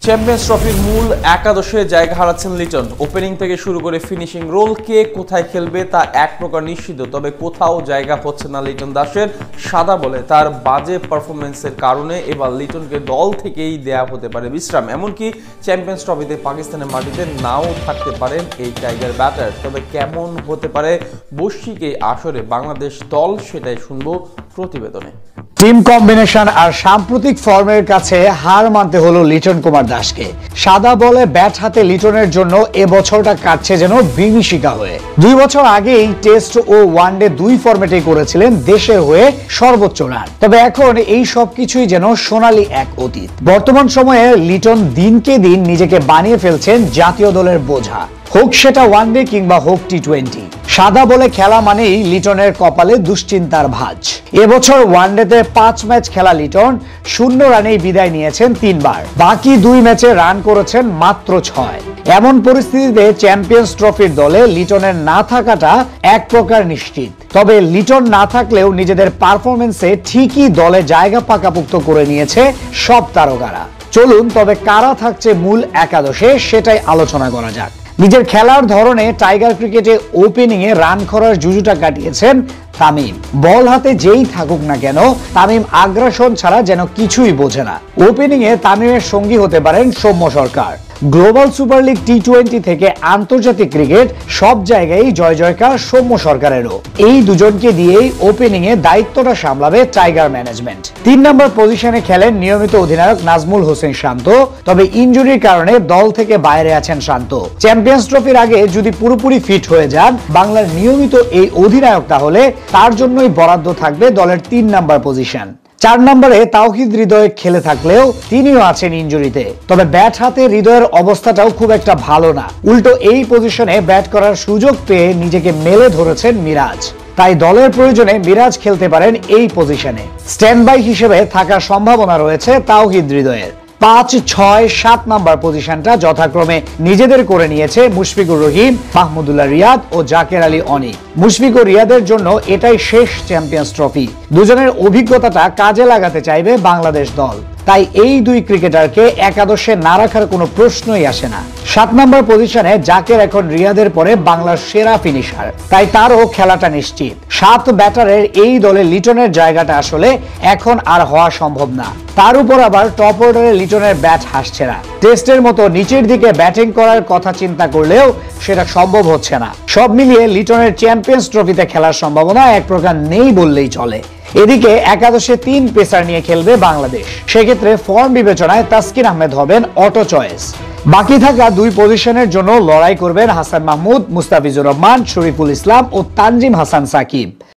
Champions ট্রফির মূল একাদশে জায়গা হারাচ্ছেন লিটন। ওপেনিং থেকে শুরু করে ফিনিশিং রোল কে কোথায় খেলবে তা এক প্রকার নিশ্চিত, তবে কোথাও জায়গা হচ্ছে না লিটন দাসের। সাদা বলে তার বাজে পারফরমেন্সের কারণে এবার লিটনকে দল থেকেই দেয়া হতে পারে বিশ্রাম। এমনকি চ্যাম্পিয়ন্স ট্রফিতে পাকিস্তানের মাটিতে নাও থাকতে পারেন এই টাইগার ব্যাটার। তবে কেমন হতে পারে বৈশ্বিক এই আসরে বাংলাদেশ দল, সেটাই শুনবো প্রতিবেদনে। টিম কম্বিনেশন আর সাম্প্রতিক ফর্মের কাছে হার মানতে হলো লিটন কুমার দাসকে। সাদা বলে ব্যাট হাতে লিটনের জন্য এবছরটা কাটছে যেন বিভীষিকা হয়ে। 2 বছর আগেই টেস্ট ও ওয়ানডে 2 ফরম্যাটে করেছিলেন দেশের হয়ে সর্বোচ্চ রান। তবে এখন এই সব কিছুই যেন সোনালী এক অতীত। বর্তমান সময়ে লিটন দিনকে দিন নিজেকে বানিয়ে ফেলছেন জাতীয় দলের বোঝা, হোক সেটা ওয়ানডে কিংবা হোক টি20। সাদা বলে খেলা মানেই লিটনের কপালে দুশ্চিন্তার ভাঁজ। এবছর ওয়ানডেতে 5 ম্যাচ খেলা লিটন 0 রানেই বিদায় নিয়েছেন 3 বার। বাকি 2 ম্যাচে রান করেছেন মাত্র 6। এমন পরিস্থিতিতে চ্যাম্পিয়ন্স ট্রফির দলে লিটনের না থাকাটা এক প্রকার নিশ্চিত। তবে লিটন না থাকলেও নিজেদের পারফরমেন্সে ঠিকই দলে জায়গা পাকাপোক্ত করে নিয়েছে সব তারকারা। চলুন তবে কারা থাকছে মূল একাদশে সেটাই আলোচনা করা যাক। নিজের খেলার ধরনে টাইগার ক্রিকেটে ওপেনিং এ রান করার জুজুটা কাটিয়েছেন তামিম। বল হাতে যেই থাকুক না কেন তামিম আগ্রাসন ছাড়া যেন কিছুই বোঝে না। ওপেনিং এ তামিমের সঙ্গী হতে পারেন সৌম্য সরকার। গ্লোবাল সুপার লিগ টি20 থেকে আন্তর্জাতিক ক্রিকেট সব জায়গায় জয় জয়কার সৌম্য সরকারেরও। এই দুজনকে দিয়েই ওপেনিং এ দায়িত্বটা সামলাবে টাইগার ম্যানেজমেন্ট। 3 নম্বর পজিশনে খেলেন নিয়মিত অধিনায়ক নাজমুল হোসেন শান্ত, তবে ইনজুরির কারণে দল থেকে বাইরে আছেন শান্ত। চ্যাম্পিয়ন্স ট্রফির আগে যদি পুরোপুরি ফিট হয়ে যান বাংলার নিয়মিত এই অধিনায়ক, তাহলে তার জন্যই বরাদ্দ থাকবে দলের 3 নম্বর পজিশন। 4 নম্বরে তাওহিদ হৃদয় খেলে থাকলেও তিনিও আছেন ইনজুরিতে। তবে ব্যাট হাতে হৃদয়ের অবস্থাটাও খুব একটা ভালো না। উল্টো এই পজিশনে ব্যাট করার সুযোগ পেয়ে নিজেকে মেলে ধরেছেন মিরাজ। তাই দলের প্রয়োজনে মিরাজ খেলতে পারেন এই পজিশনে। স্ট্যান্ড বাই হিসেবে থাকার সম্ভাবনা রয়েছে তাওহিদ হৃদয়ের। 5, 6, 7 নম্বর পজিশনটা যথাক্রমে নিজেদের করে নিয়েছে মুশফিকুর রহিম, মাহমুদুল্লাহ রিয়াদ ও জাকের আলী অনিক। মুশফিক ও রিয়াদের জন্য এটাই শেষ চ্যাম্পিয়ন্স ট্রফি। দুজনের অভিজ্ঞতাটা কাজে লাগাতে চাইবে বাংলাদেশ দল। তাই এই 2 ক্রিকেটারকে একাদশে না রাখার কোনো প্রশ্নই আসে না। 7 নম্বর পজিশনে জাকের এখন রিয়াদের পরে বাংলার সেরা ফিনিশার, তাই তারও খেলাটা নিশ্চিত। 7 ব্যাটারের এই দলে লিটনের জায়গাটা আসলে এখন আর হওয়া সম্ভব না। তার উপর আবার টপ অর্ডারে লিটনের ব্যাট হাসছে না। টেস্টের মতো নিচের দিকে ব্যাটিং করার কথা চিন্তা করলেও সেটা সম্ভব হচ্ছে না। সব মিলিয়ে লিটনের চ্যাম্পিয়ন্স ট্রফিতে খেলার সম্ভাবনা এক প্রকার নেই বললেই চলে। এদিকে একাদশে 3 পেসার নিয়ে খেলবে বাংলাদেশ। সেক্ষেত্রে ফর্ম বিবেচনায় তাসকিন আহমেদ হবেন অটো চয়েস। বাকি থাকা 2 পজিশনের জন্য লড়াই করবেন হাসান মাহমুদ, মুস্তাফিজুর রহমান, শরীফুল ইসলাম ও তানজিম হাসান সাকিব।